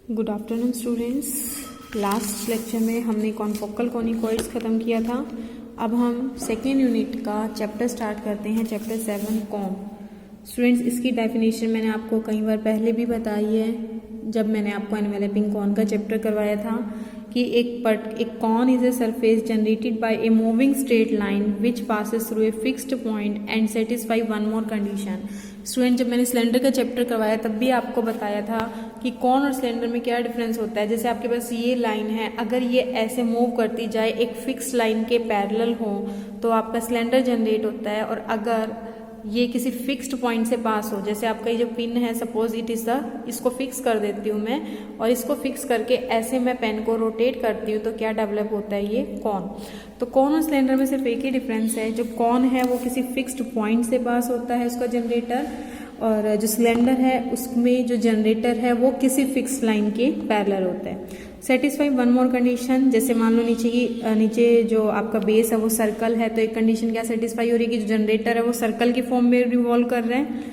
Good afternoon students. Last lecture में हमने confocal कॉनिकॉइड्स ख़त्म किया था। अब हम सेकेंड यूनिट का चैप्टर स्टार्ट करते हैं, चैप्टर 7 कॉन। स्टूडेंट्स, इसकी डेफिनेशन मैंने आपको कई बार पहले भी बताई है जब मैंने आपको एनवेलपिंग कॉन का चैप्टर करवाया था कि एक cone is a surface generated by a moving straight line which passes through a fixed point and satisfy one more condition. Student, जब मैंने सिलेंडर का चैप्टर करवाया तब भी आपको बताया था कि कॉन और सिलेंडर में क्या डिफरेंस होता है। जैसे आपके पास ये लाइन है, अगर ये ऐसे मूव करती जाए एक फिक्स लाइन के पैरेलल हो तो आपका सिलेंडर जनरेट होता है, और अगर ये किसी फिक्स्ड पॉइंट से पास हो, जैसे आपका ये जो पिन है, सपोज इट इज इसको फिक्स कर देती हूँ मैं, और इसको फिक्स करके ऐसे मैं पेन को रोटेट करती हूँ तो क्या डेवलप होता है, ये कॉन। तो कॉन और सिलेंडर में सिर्फ एक ही डिफरेंस है, जो कॉन है वो किसी फिक्स्ड पॉइंट से पास होता है उसका जनरेटर, और जो सिलेंडर है उसमें जो जनरेटर है वो किसी फिक्स लाइन के पैरेलल होता है। सेटिस्फाई वन मोर कंडीशन, जैसे मान लो नीचे जो आपका बेस है वो सर्कल है, तो एक कंडीशन क्या सेटिस्फाई हो रही है कि जो जनरेटर है वो सर्कल के फॉर्म में रिवॉल्व कर रहे हैं।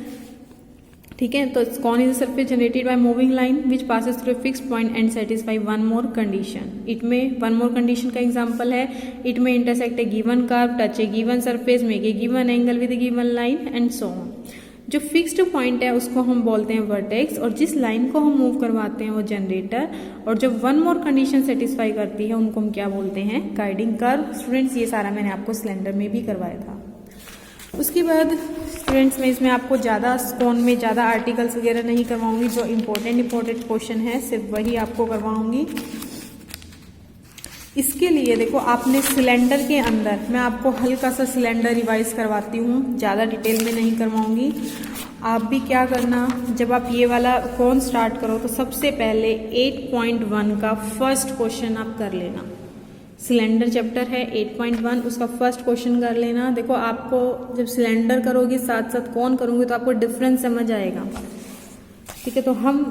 ठीक है, तो cone is a surface generated by moving line which passes through a fixed point and satisfy one more condition. It में वन मोर कंडीशन का एग्जांपल है, इट में intersect a given curve, touch a given surface, make a given angle with a given line and so on. जो fixed point है उसको हम बोलते हैं वर्टेक्स, और जिस लाइन को हम मूव करवाते हैं वो जनरेटर, और जो वन मोर कंडीशन सेटिस्फाई करती है उनको हम क्या बोलते हैं, गाइडिंग कर्व। स्टूडेंट्स, ये सारा मैंने आपको सिलेंडर में भी करवाया था। उसके बाद स्टूडेंट्स, मैं इसमें आपको ज़्यादा कॉन में ज़्यादा आर्टिकल्स वगैरह नहीं करवाऊंगी, जो इम्पोर्टेंट क्वेश्चन है सिर्फ वही आपको करवाऊंगी। इसके लिए देखो, आपने सिलेंडर के अंदर मैं आपको हल्का सा सिलेंडर रिवाइज करवाती हूँ, ज़्यादा डिटेल में नहीं करवाऊंगी। आप भी क्या करना, जब आप ये वाला कॉन स्टार्ट करो तो सबसे पहले 8.1 का फर्स्ट क्वेश्चन आप कर लेना। सिलेंडर चैप्टर है 8.1, उसका फर्स्ट क्वेश्चन कर लेना। देखो, आपको जब सिलेंडर करोगे साथ साथ कॉन करोगे तो आपको डिफरेंस समझ आएगा। ठीक है, तो हम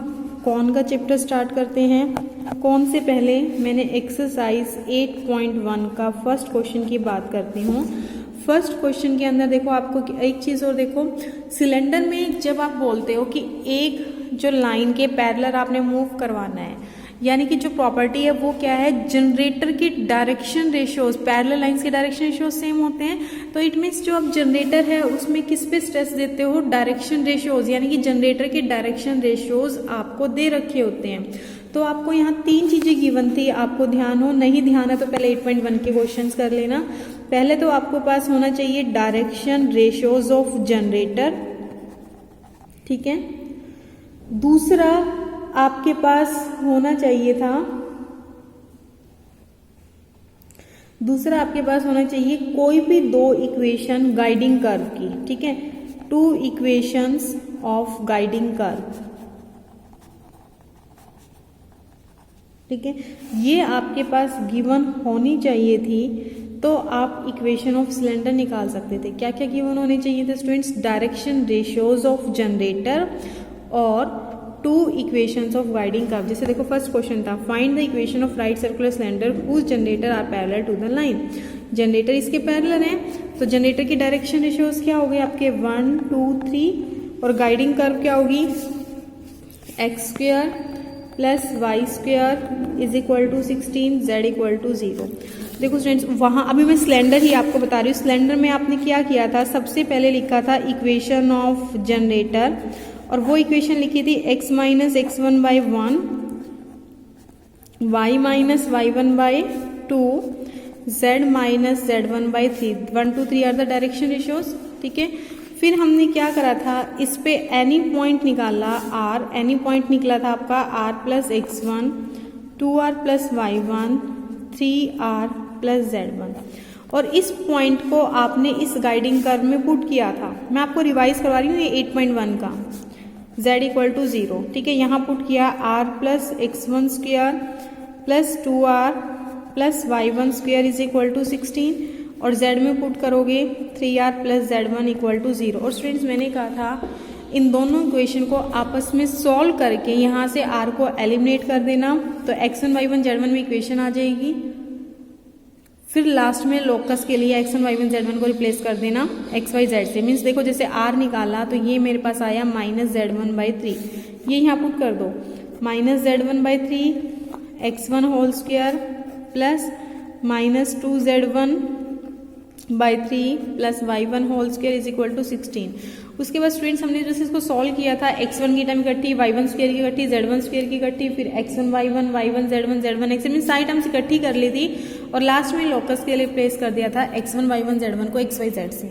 कॉन का चैप्टर स्टार्ट करते हैं। कॉन से पहले मैंने एक्सरसाइज 8.1 का फर्स्ट क्वेश्चन की बात करती हूँ। फर्स्ट क्वेश्चन के अंदर देखो, आपको एक चीज़ और देखो, सिलेंडर में जब आप बोलते हो कि एक जो लाइन के पैरेलल आपने मूव करवाना है, यानी कि जो प्रॉपर्टी है वो क्या है, जनरेटर के डायरेक्शन रेशियोज, पैरेलल लाइंस के डायरेक्शन रेशियोज सेम होते हैं। तो इट मीन्स जो आप जनरेटर है उसमें किस पे स्ट्रेस देते हो, डायरेक्शन रेशियोज, यानी कि जनरेटर के डायरेक्शन रेशियोज आपको दे रखे होते हैं। तो आपको यहाँ 3 चीजें गिवन थी, आपको ध्यान हो, नहीं ध्यान है तो पहले 8.1 के क्वेश्चंस कर लेना। पहले तो आपको पास होना चाहिए डायरेक्शन रेशियोज ऑफ जनरेटर। ठीक है, दूसरा आपके पास होना चाहिए कोई भी 2 इक्वेशन गाइडिंग कर्व की। ठीक है, 2 इक्वेशंस ऑफ गाइडिंग कर्व। ठीक है, ये आपके पास गिवन होनी चाहिए थी, तो आप इक्वेशन ऑफ सिलेंडर निकाल सकते थे। क्या क्या गिवन होने चाहिए थे students, direction ratios of generator और 2 इक्वेशंस ऑफ गाइडिंग कर्व। जैसे देखो, फर्स्ट क्वेश्चन था, find the equation of right circular cylinder whose generators are parallel to the line. Generator इसके पैरेलल है, तो जनरेटर की डायरेक्शन रेशियोज क्या हो गए आपके 1, 2, 3, और गाइडिंग कर्व क्या होगी, x² plus y² is equal to 16, z equal to 0। देखो स्टूडेंट्स, वहाँ अभी मैं सिलेंडर ही आपको बता रही हूँ। सिलेंडर में आपने क्या किया था, सबसे पहले लिखा था इक्वेशन ऑफ जनरेटर, और वो इक्वेशन लिखी थी x minus x1 by 1, y minus y1 by 2, z minus z1 by 3। 1, 2, 3 are the direction ratios. ठीक है, फिर हमने क्या करा था, इस पे एनी पॉइंट निकाला, r, एनी पॉइंट निकला था आपका r plus x1, 2r plus y1, 3r plus z1, और इस पॉइंट को आपने इस गाइडिंग कर्व में पुट किया था। मैं आपको रिवाइज करवा रही हूँ ये 8.1 का, z इक्वल टू 0। ठीक है, यहाँ पुट किया r plus x1 square plus 2r plus y1 square is equal to 16, और z में पुट करोगे 3r plus z1 equal to 0। और स्टूडेंट्स, मैंने कहा था इन दोनों इक्वेशन को आपस में सॉल्व करके यहाँ से r को एलिमिनेट कर देना, तो x1 y1 z1 में इक्वेशन आ जाएगी। फिर लास्ट में लोकस के लिए x1 y1 z1 को रिप्लेस कर देना x y z से। मीन्स देखो, जैसे r निकाला तो ये मेरे पास आया माइनस z1 बाई 3, ये यहाँ पुट कर दो। Minus Z1/3 x1 whole square plus minus 2Z1/3 plus y1 whole square is equal to 16। उसके बाद स्टूडेंट्स हमने जैसे इसको सॉल्व किया था, x1 की टर्म इकट्ठी, y1 स्क्वायर की इकट्ठी, z1 स्क्वायर की इकट्ठी, फिर x1 y1 y1 z1 z1 x1 सारी टर्म्स इकट्ठी कर ली थी और लास्ट में लोकस के लिए प्लेस कर दिया था x1 y1 z1 को x y z से।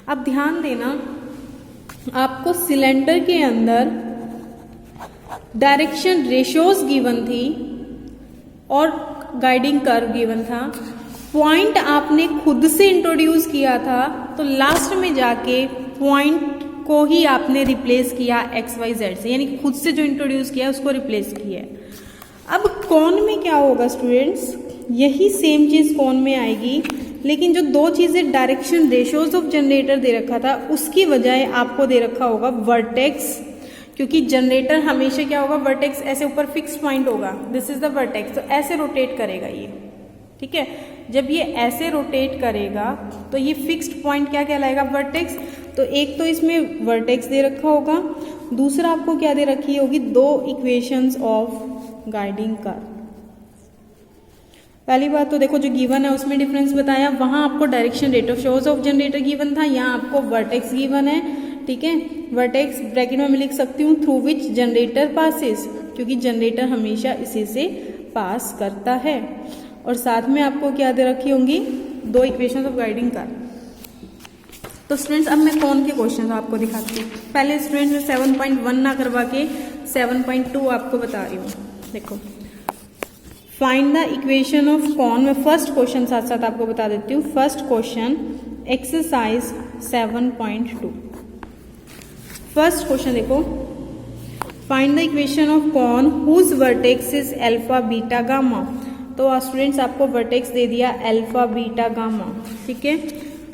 अब ध्यान देना, आपको सिलेंडर के अंदर डायरेक्शन रेशियोज गिवन थी और गाइडिंग कर्व गिवन था। पॉइंट आपने खुद से इंट्रोड्यूस किया था, तो लास्ट में जाके पॉइंट को ही आपने रिप्लेस किया एक्स वाई जेड से, यानी कि खुद से जो इंट्रोड्यूस किया उसको रिप्लेस किया। अब कौन में क्या होगा स्टूडेंट्स, यही सेम चीज कौन में आएगी, लेकिन जो दो चीजें डायरेक्शन रेशियोज ऑफ जनरेटर दे रखा था उसकी बजाय आपको दे रखा होगा वर्टेक्स, क्योंकि जनरेटर हमेशा क्या होगा, वर्टेक्स ऐसे ऊपर फिक्स पॉइंट होगा, दिस इज द वर्टेक्स, तो ऐसे रोटेट करेगा ये, ठीक है। जब ये ऐसे रोटेट करेगा तो ये फिक्स्ड पॉइंट क्या कहलाएगा, वर्टेक्स। तो एक तो इसमें वर्टेक्स दे रखा होगा, दूसरा आपको क्या दे रखी होगी, दो इक्वेशंस ऑफ गाइडिंग कर्व। पहली बात तो देखो जो गिवन है उसमें डिफरेंस बताया, वहां आपको direction rate of shows of generator given था, यहाँ आपको वर्टेक्स गिवन है, ठीक है। वर्टेक्स ब्रैकेट में मैं लिख सकती हूँ थ्रू विच जनरेटर पासिस, क्योंकि जनरेटर हमेशा इसी से पास करता है। और साथ में आपको क्या दे रखी होंगी, दो इक्वेशन ऑफ गाइडिंग कर्व। तो स्टूडेंट्स अब मैं कौन के क्वेश्चन आपको दिखाती हूँ। पहले स्टूडेंट्स मैं 7.1 ना करवा के 7.2 आपको बता रही हूँ। देखो, find the equation of cone. मैं फर्स्ट क्वेश्चन साथ साथ आपको बता देती हूँ। First question exercise 7.2। First question देखो, find the equation of cone whose vertex is alpha beta gamma. तो स्टूडेंट्स आपको वर्टेक्स दे दिया अल्फा बीटा गामा, ठीक है।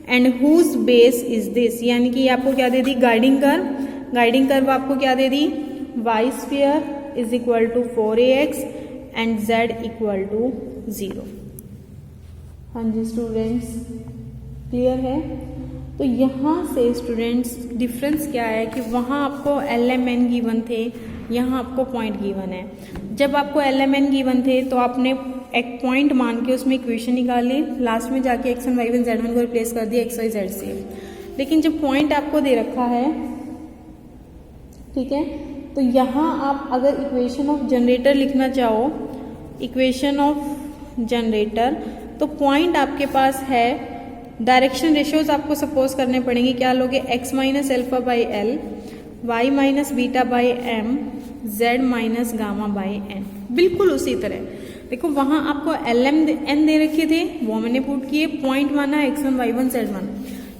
And whose base is this, यानी कि आपको क्या दे दी, गाइडिंग कर्व। गाइडिंग कर्व आपको क्या दे दी, y square is equal to 4ax and z equal to 0। हाँ जी स्टूडेंट्स, क्लियर है। तो यहाँ से स्टूडेंट्स डिफरेंस क्या है कि वहाँ आपको LMN गिवन थे, यहाँ आपको पॉइंट गिवन है। जब आपको LMN गिवन थे तो आपने एक पॉइंट मान के उसमें इक्वेशन निकाली, लास्ट में जाके x1 y1 z1 को रिप्लेस कर दिया x y z से। लेकिन जब पॉइंट आपको दे रखा है, ठीक है, तो यहाँ आप अगर इक्वेशन ऑफ जनरेटर लिखना चाहो, इक्वेशन ऑफ जनरेटर, तो पॉइंट आपके पास है, डायरेक्शन रेशियोज आपको सपोज करने पड़ेंगे। क्या लोगे, x minus alpha by L, y minus beta by M, z minus gamma by N. बिल्कुल उसी तरह देखो, वहां आपको LMN दे रखे थे, वो मैंने पुट किए, पॉइंट माना x1 y1 z1।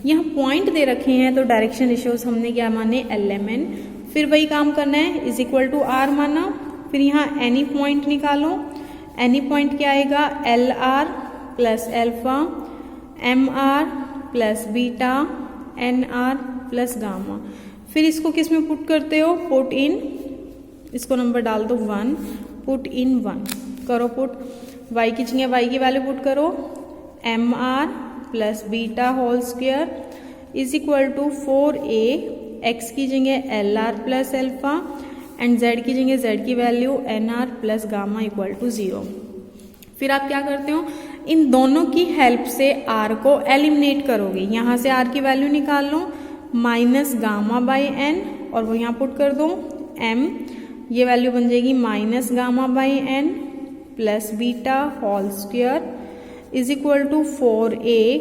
यहाँ पॉइंट दे रखे हैं तो डायरेक्शन रेशियोज हमने क्या माने, LMN। फिर वही काम करना है, इज इक्वल टू R माना, फिर यहाँ एनी पॉइंट निकालो। एनी पॉइंट क्या आएगा, LR plus alpha, MR plus beta, NR plus gamma. फिर इसको किस में पुट करते हो, पुट इन, इसको नंबर डाल दो 1, पुट इन 1 करो पुट। y की जगह y की वैल्यू पुट करो, MR plus beta whole square is equal to 4a, x की जगह LR plus alpha and z की जगह z की value NR plus gamma equal to 0। फिर आप क्या करते हो, इन दोनों की हेल्प से r को एलिमिनेट करोगे। यहाँ से r की वैल्यू निकाल लो, माइनस गामा बाई एन, और वो यहाँ पुट कर दो m, ये वैल्यू बन जाएगी minus gamma by N plus beta whole square is equal to 4a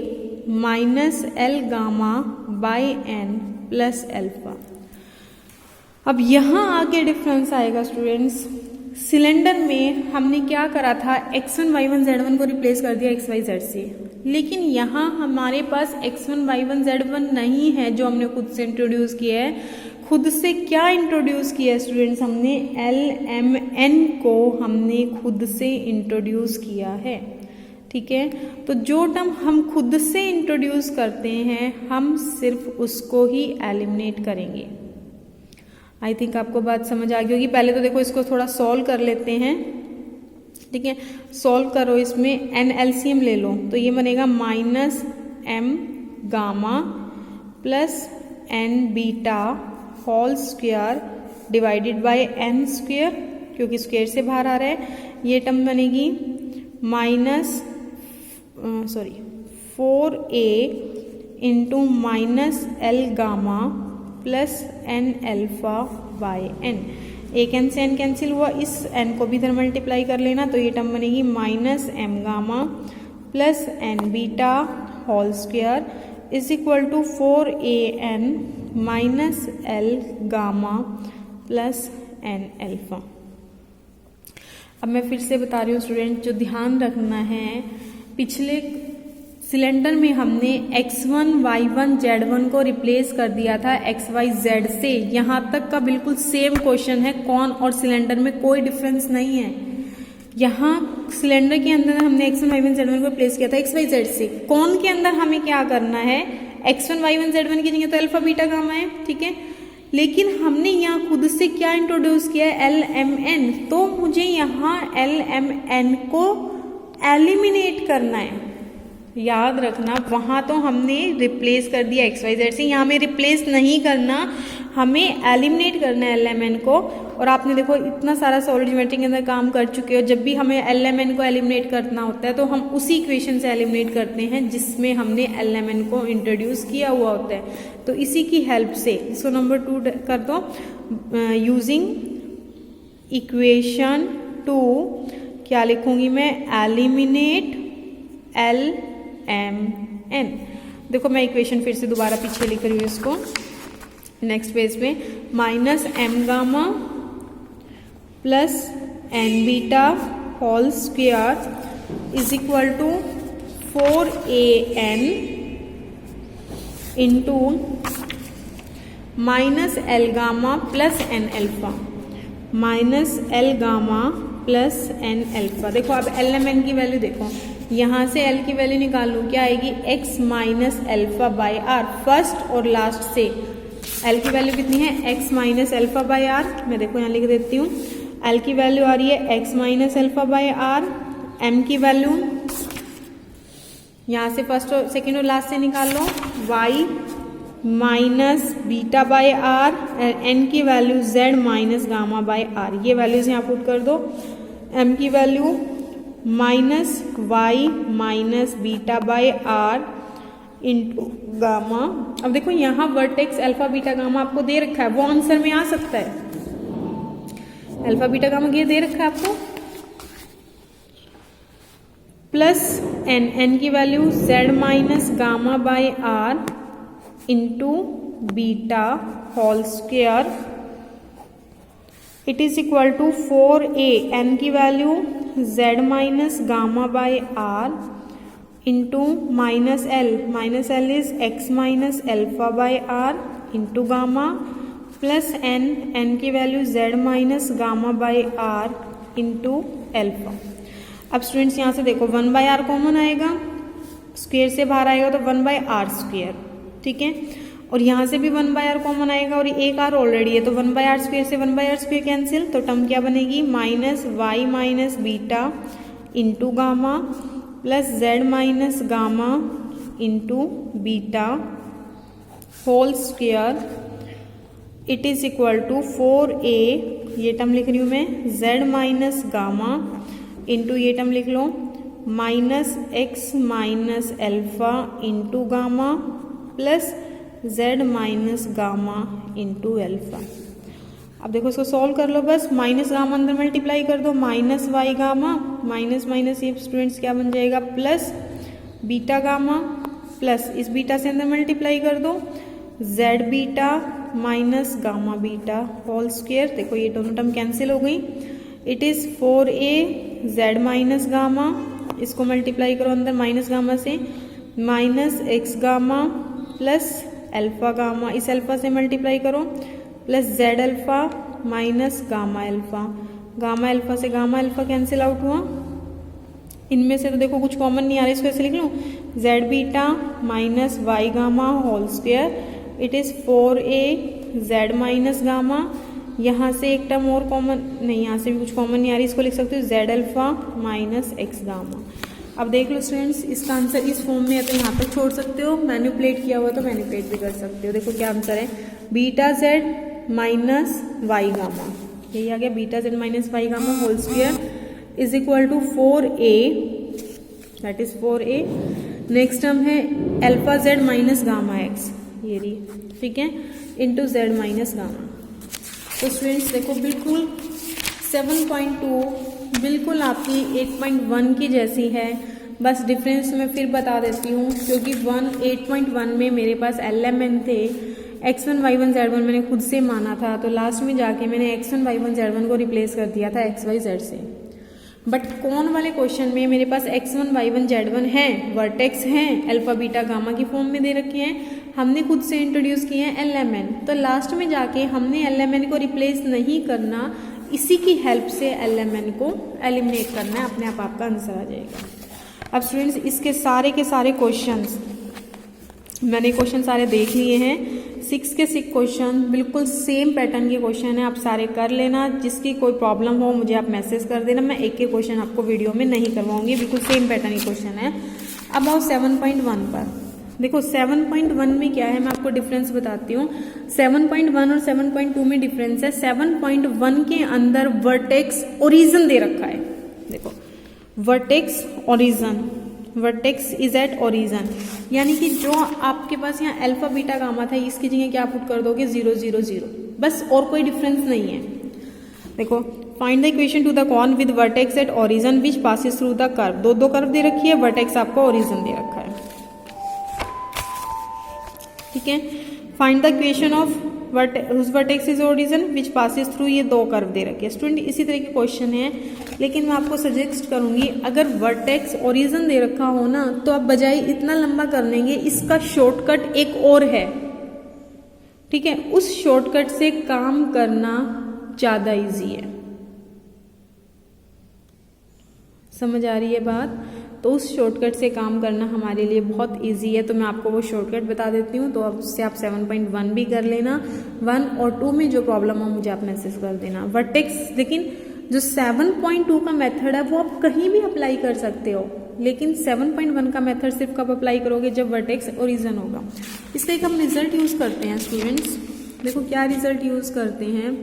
minus L gamma by N plus alpha. अब यहाँ आगे डिफरेंस आएगा स्टूडेंट्स, सिलेंडर में हमने क्या करा था, x1 y1 z1 को रिप्लेस कर दिया x y z से, लेकिन यहाँ हमारे पास x1 y1 z1 नहीं है जो हमने खुद से इंट्रोड्यूस किया है। खुद से क्या इंट्रोड्यूस किया है स्टूडेंट्स, हमने LMN को हमने खुद से इंट्रोड्यूस किया है, ठीक है। तो जो टर्म हम खुद से इंट्रोड्यूस करते हैं हम सिर्फ उसको ही एलिमिनेट करेंगे। आई थिंक आपको बात समझ आ गई होगी। पहले तो देखो इसको थोड़ा सॉल्व कर लेते हैं, ठीक है। सॉल्व करो, इसमें n LCM ले लो, तो ये बनेगा minus m gamma plus n beta whole square divided by n square क्योंकि स्क्वायर से बाहर आ रहा है। ये टर्म बनेगी minus 4a into minus L gamma plus N alpha by N. एक एन से एन कैंसिल हुआ, इस एन को भी इधर मल्टीप्लाई कर लेना, तो ये टर्म बनेगी minus M gamma plus N beta whole square is equal to 4an minus L gamma plus N alpha. अब मैं फिर से बता रही हूँ स्टूडेंट, जो ध्यान रखना है, पिछले सिलेंडर में हमने x1, y1, z1 को रिप्लेस कर दिया था x, y, z से। यहाँ तक का बिल्कुल सेम क्वेश्चन है, कौन और सिलेंडर में कोई डिफरेंस नहीं है। यहाँ सिलेंडर के अंदर हमने x1, y1, z1 को रिप्लेस किया था x, y, z से। कौन के अंदर हमें क्या करना है, x1, y1, z1 की जगह तो अल्फा बीटा गामा है, ठीक है, लेकिन हमने यहाँ खुद से क्या इंट्रोड्यूस किया है, एल एम एन। तो मुझे यहाँ एल एम एन को एलिमिनेट करना है। याद रखना, वहां तो हमने रिप्लेस कर दिया एक्स वाई जेड से, यहाँ हमें रिप्लेस नहीं करना, हमें एलिमिनेट करना है एल एम एन को। और आपने देखो इतना सारा सॉलिड ज्योमेट्री के अंदर काम कर चुके हो, जब भी हमें एल एम एन को एलिमिनेट करना होता है तो हम उसी इक्वेशन से एलिमिनेट करते हैं जिसमें हमने एल एम एन को इंट्रोड्यूस किया हुआ होता है। तो इसी की हेल्प से इसको नंबर 2 कर दो, यूजिंग इक्वेशन 2 क्या लिखूंगी मैं, एलिमिनेट एल एम एन। देखो मैं इक्वेशन फिर से दोबारा पीछे लिख रही हूँ इसको, नेक्स्ट पेज पे, minus M gamma plus N beta whole square is equal to 4an into minus L gamma plus N alpha, minus L gamma plus N alpha. देखो अब एल एम एन की वैल्यू देखो, यहाँ से L की value निकाल लूँ, क्या आएगी, x minus alpha by R. First और लास्ट से एल की वैल्यू कितनी है, x minus alpha by R. मैं देखो यहाँ लिख देती हूँ, एल की वैल्यू आ रही है x minus alpha by R. m की वैल्यू यहाँ से फर्स्ट और सेकेंड और लास्ट से निकाल लो, y minus beta by R, n की value z minus gamma by R. ये वैल्यूज यहाँ पुट कर दो, m की value minus Y minus beta by are into gamma. अब देखो यहाँ वर्टेक्स अल्फा बीटा गामा आपको दे रखा है, वो आंसर में आ सकता है। अल्फा बीटा गामा ये दे रखा है आपको, प्लस एन, एन की value z minus gamma by are into beta whole square it is equal to 4a, n की value z minus gamma by are into minus l is x minus alpha by are into gamma plus n, n की value z minus gamma by are into alpha. अब students यहाँ से देखो 1 by r common आएगा, square से बाहर आएगा तो 1 बाई आर स्क्वायर, ठीक है, और यहाँ से भी 1 बाई आर कॉमन आएगा और एक आर ऑलरेडी है तो 1 बाई आर स्क्वायर से 1 बाई आर स्क्वायर कैंसिल, तो टर्म क्या बनेगी, minus Y minus beta into gamma plus z minus gamma into beta whole square it is equal to 4a, ये टर्म लिख रही हूँ मैं, z माइनस गामा इंटू ये टर्म लिख लो minus x minus alpha into gamma plus z minus gamma into alpha. अब देखो इसको सॉल्व कर लो, बस माइनस गामा अंदर मल्टीप्लाई कर दो, minus Y gamma minus minus ये स्टूडेंट्स क्या बन जाएगा, प्लस बीटा गामा प्लस इस बीटा से अंदर मल्टीप्लाई कर दो, z beta minus gamma beta whole square. देखो ये दोनों टर्म कैंसिल हो गई, it is 4a z minus gamma, इसको मल्टीप्लाई करो अंदर माइनस गामा से, minus x gamma plus alpha gamma, इस अल्फा से मल्टीप्लाई करो plus Z alpha minus gamma alpha, gamma alpha से गामा अल्फा कैंसिल आउट हुआ, इनमें से तो देखो कुछ कॉमन नहीं आ रहा, इसको ऐसे लिख लूँ, Z beta minus Y gamma whole square it is 4a Z minus gamma. यहाँ से एक टर्म और कॉमन नहीं, यहाँ से भी कुछ कॉमन नहीं आ रही, इसको लिख सकते हो Z alpha minus x gamma. अब देख लो स्टूडेंट्स, इसका आंसर इस फॉर्म में है तो यहाँ तक छोड़ सकते हो, मैनिपुलेट किया हुआ तो मैनिपुलेट भी कर सकते हो। देखो क्या आंसर है, beta z minus Y gamma, यही आ गया beta z minus Y gamma whole square is equal to 4a, that is 4a। Next term है alpha z minus gamma x, ये रही, ठीक है, इंटू जेड माइनस गामा। तो स्टूडेंट्स देखो बिल्कुल 7.2 बिल्कुल आपकी 8.1 की जैसी है, बस डिफरेंस मैं फिर बता देती हूँ, क्योंकि 8.1 में मेरे पास LMN थे, x1 y1 z1 मैंने खुद से माना था, तो लास्ट में जाके मैंने x1 y1 z1 को रिप्लेस कर दिया था x y z से। बट कौन वाले क्वेश्चन में मेरे पास x1 y1 z1 है, वर्टेक्स हैं, अल्फा बीटा गामा की फॉर्म में दे रखे हैं, हमने खुद से इंट्रोड्यूस किए हैं LMN, तो लास्ट में जाके हमने LMN को रिप्लेस नहीं करना, इसी की हेल्प से LMN को एलिमिनेट करना है, अपने आप आपका आंसर आ जाएगा। अब स्टूडेंट्स इसके सारे के सारे क्वेश्चंस मैंने क्वेश्चन सारे देख लिए हैं, 6 के 6 क्वेश्चन बिल्कुल सेम पैटर्न के क्वेश्चन है, आप सारे कर लेना। जिसकी कोई प्रॉब्लम हो मुझे आप मैसेज कर देना, मैं एक एक क्वेश्चन आपको वीडियो में नहीं करवाऊंगी, बिल्कुल सेम पैटर्न के क्वेश्चन है। अब आओ 7.1 पर। देखो 7.1 में क्या है, मैं आपको डिफरेंस बताती हूँ। 7.1 और 7.2 में डिफरेंस है। 7.1 के अंदर वर्टेक्स ओरिजिन दे रखा है, देखो vertex origin, vertex is at origin, यानी कि जो आपके पास यहाँ अल्फा बीटा गामा था, इसकी जगह क्या पुट कर दोगे 0 0 0, बस, और कोई डिफरेंस नहीं है। देखो find the equation to the cone with vertex at origin which passes through the curve, दो कर्व दे रखी है, वर्टेक्स आपको ओरिजिन दे रखा है, ठीक है। Find the equation of vertex is origin which passes through, ये दो कर्व दे रखे हैं। स्टूडेंट इसी तरह के क्वेश्चन है, लेकिन मैं आपको सजेस्ट करूंगी अगर वर्टेक्स ओरिजिन दे रखा हो ना, तो आप बजाय इतना लंबा कर लेंगे, इसका शॉर्टकट एक और है, ठीक है, उस शॉर्टकट से काम करना ज्यादा इजी है। समझ आ रही है बात? तो उस शॉर्टकट से काम करना हमारे लिए बहुत इजी है, तो मैं आपको वो शॉर्टकट बता देती हूँ, तो अब उससे आप 7.1 भी कर लेना। 1 और 2 में जो प्रॉब्लम हो मुझे आप मैसेज कर देना। वर्टेक्स, लेकिन जो 7.2 का मेथड है वो आप कहीं भी अप्लाई कर सकते हो, लेकिन 7.1 का मेथड सिर्फ कब अप्लाई करोगे, जब वर्टेक्स ओरिजिन होगा। इसका एक हम रिजल्ट यूज करते हैं स्टूडेंट्स, देखो क्या रिजल्ट यूज करते हैं।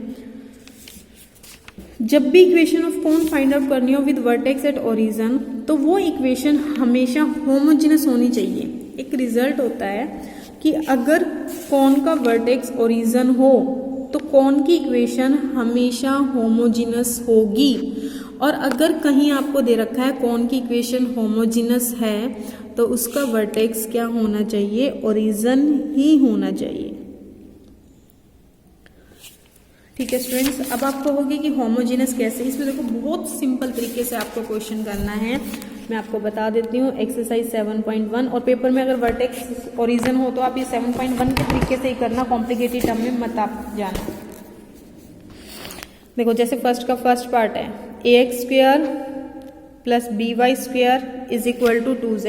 जब भी equation of cone find out करनी हो विद वर्टेक्स एट ओरिजिन, तो वो इक्वेशन हमेशा होमोजेनस होनी चाहिए। एक रिजल्ट होता है कि अगर कोन का वर्टेक्स ओरिजिन हो तो कोन की इक्वेशन हमेशा होमोजेनस होगी, और अगर कहीं आपको दे रखा है कोन की इक्वेशन होमोजेनस है, तो उसका वर्टेक्स क्या होना चाहिए, ओरिजिन ही होना चाहिए, ठीक है स्टूडेंट्स। अब आप कहोगे कि होमोजेनस कैसे, इसमें देखो बहुत सिंपल तरीके से आपको क्वेश्चन करना है, मैं आपको बता देती हूँ। एक्सरसाइज 7.1, और पेपर में अगर वर्टेक्स ओरिजिन हो तो आप ये 7.1 के तरीके से ही करना, कॉम्प्लिकेटेड टर्म में मत आप जाना। देखो जैसे फर्स्ट का फर्स्ट पार्ट है, ax square plus by square is equal to 2z,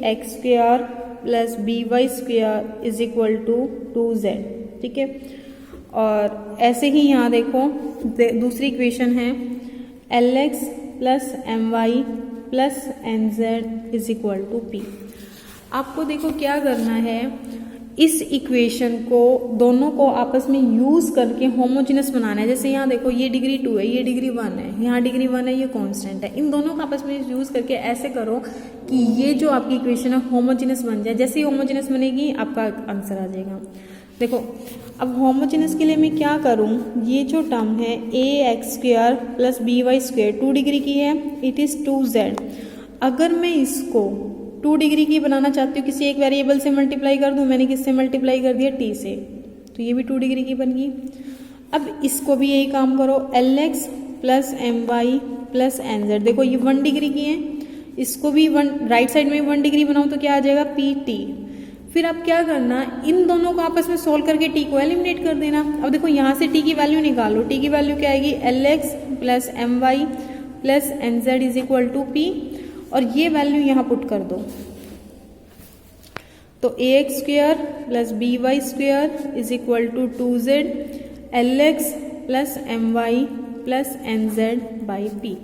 ax square plus by square is equal to 2z, ठीक है। और ऐसे ही यहाँ देखो दूसरी इक्वेशन है lx plus my plus nz is equal to p। आपको देखो क्या करना है, इस इक्वेशन को दोनों को आपस में यूज करके होमोजेनस बनाना है। जैसे यहाँ देखो ये डिग्री 2 है, ये डिग्री 1 है, यहाँ डिग्री 1 है, ये कांस्टेंट है, इन दोनों को आपस में यूज करके ऐसे करो कि ये जो आपकी इक्वेशन है होमोजेनस बन जाए। जैसे ही होमोजेनस बनेगी आपका आंसर आ जाएगा। देखो अब होमोजेनस के लिए मैं क्या करूं, ये जो टर्म है ax square plus by square 2 degree की है, इट इज 2z। अगर मैं इसको 2 डिग्री की बनाना चाहती हूँ, किसी एक वेरिएबल से मल्टीप्लाई कर दूं, मैंने किससे मल्टीप्लाई कर दिया, t से, तो ये भी 2 डिग्री की बन गई। अब इसको भी यही काम करो, lx plus my plus nz, देखो ये 1 डिग्री की है, इसको भी राइट साइड में 1 डिग्री बनाऊं तो क्या आ जाएगा, pt। फिर आप क्या करना, इन दोनों को आपस में सोल्व करके t को एलिमिनेट कर देना। अब देखो यहाँ से t की वैल्यू निकालो, t की वैल्यू क्या आएगी, lx plus my plus nz is equal to p, और ये वैल्यू यहाँ पुट कर दो, तो ax square plus by square is equal to 2z, lx plus my plus nz by p।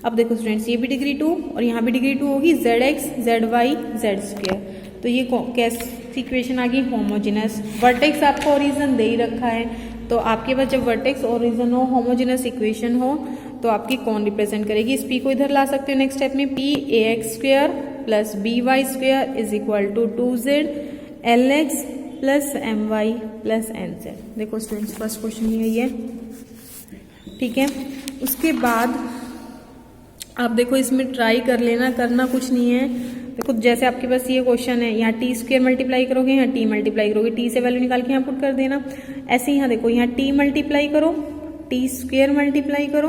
अब देखो स्टूडेंट्स ये भी डिग्री 2 और यहाँ भी डिग्री 2 होगी, zx zy z स्क्वायर, तो ये कैसी इक्वेशन आ गई, होमोजेनस। वर्टेक्स आपको ओरिजिन दे ही रखा है, तो आपके पास जब वर्टेक्स ओरिजिन हो, होमोजेनस इक्वेशन हो, तो आपकी कौन रिप्रेजेंट करेगी। इस पी को इधर ला सकते हो नेक्स्ट स्टेप में, P A X square plus B Y square is equal to 2z L X plus M Y plus N Z. देखो स्टूडेंट्स फर्स्ट क्वेश्चन यही है, ठीक है। उसके बाद आप देखो इसमें ट्राई कर लेना, करना कुछ नहीं है। देखो जैसे आपके पास ये क्वेश्चन है, यहाँ टी स्क्वेयर मल्टीप्लाई करोगे, यहाँ टी मल्टीप्लाई करोगे, टी से वैल्यू निकाल के यहाँ पुट कर देना। ऐसे यहाँ देखो, यहाँ टी मल्टीप्लाई करो, टी स्क्वेयर मल्टीप्लाई करो,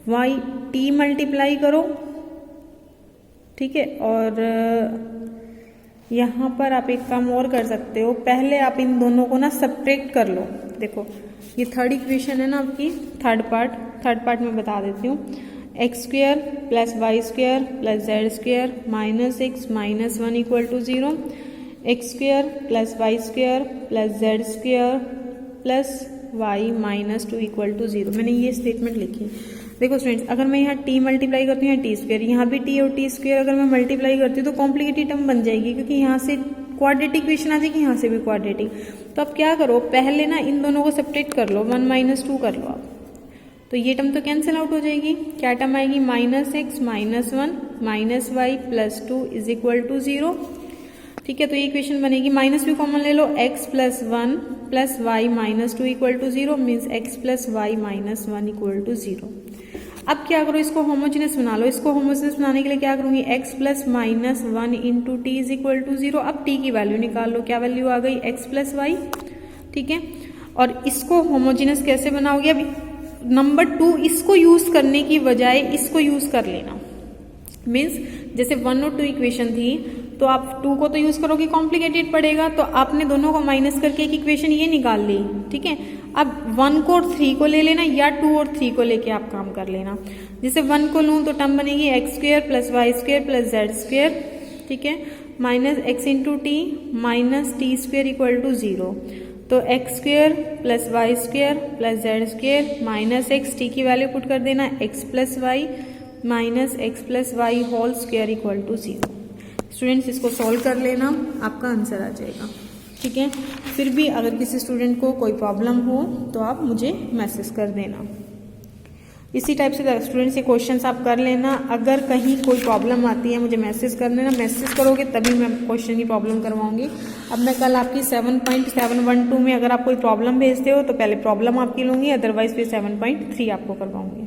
वाई टी मल्टीप्लाई करो, ठीक है। और यहाँ पर आप एक काम और कर सकते हो, पहले आप इन दोनों को ना सब्ट्रैक्ट कर लो। देखो ये थर्ड इक्वेशन है ना आपकी, थर्ड पार्ट में बता देती हूँ। X square plus Y square plus Z square minus X minus 1 equal to 0, X square plus Y square plus Z square plus Y minus 2 equal to 0। मैंने ये स्टेटमेंट लिखी। देखो स्टूडेंट्स, अगर मैं यहाँ टी मल्टीप्लाई करती हूँ, यहाँ टी स्क्वेयर, यहाँ भी टी और टी स्क्वेयर अगर मैं मल्टीप्लाई करती हूँ तो कॉम्प्लिकेटेड टर्म बन जाएगी, क्योंकि यहाँ से क्वाड्रेटिक इक्वेशन आ जाएगी, यहाँ से भी क्वाड्रेटिक। तो आप क्या करो, पहले ना इन दोनों को सब्ट्रैक्ट कर लो, 1 माइनस 2 कर लो आप, तो ये टर्म तो कैंसिल आउट हो जाएगी। क्या टर्म आएगी, minus X minus 1 minus Y plus 2 is equal to 0, ठीक है। तो ये इक्वेशन बनेगी, माइनस भी कॉमन ले लो, एक्स प्लस 1 प्लस Y minus 2 equal to 0 means x plus Y minus 1 equal to 0। अब क्या करो, इसको होमोजेनस बना लो। इसको होमोजेनस बनाने के लिए क्या करूंगी, x plus minus 1 into T is equal to 0। अब t की वैल्यू निकाल लो, क्या वैल्यू आ गई, x प्लस वाई, ठीक है। और इसको होमोजेनस कैसे बनाओगे, अब नंबर 2 इसको यूज करने की बजाय इसको यूज कर लेना। मीन्स जैसे 1 और 2 इक्वेशन थी, तो आप 2 को तो यूज करोगे, कॉम्प्लिकेटेड पड़ेगा, तो आपने दोनों को माइनस करके एक इक्वेशन ये निकाल ली, ठीक है। अब 1 को और 3 को ले लेना, या 2 और 3 को लेके आप काम कर लेना। जैसे 1 को लूँ तो टर्म बनेगी X square plus Y square plus Z square, ठीक है, minus X into T minus T square equal to 0। तो X square plus Y square plus Z square minus X, T की वैल्यू पुट कर देना, X plus Y minus X plus Y whole square equal to 0। Students इसको solve कर लेना, आपका answer आ जाएगा, ठीक है। फिर भी अगर किसी स्टूडेंट को कोई प्रॉब्लम हो तो आप मुझे मैसेज कर देना। इसी टाइप से स्टूडेंट्स ये क्वेश्चंस आप कर लेना। अगर कहीं कोई प्रॉब्लम आती है मुझे मैसेज कर देना, मैसेज करोगे तभी मैं क्वेश्चन की प्रॉब्लम करवाऊंगी। अब मैं कल आपकी 7.712 में अगर आप कोई प्रॉब्लम भेजते हो तो पहले प्रॉब्लम आपकी लूंगी, अदरवाइज फिर 7.3 आपको करवाऊंगी।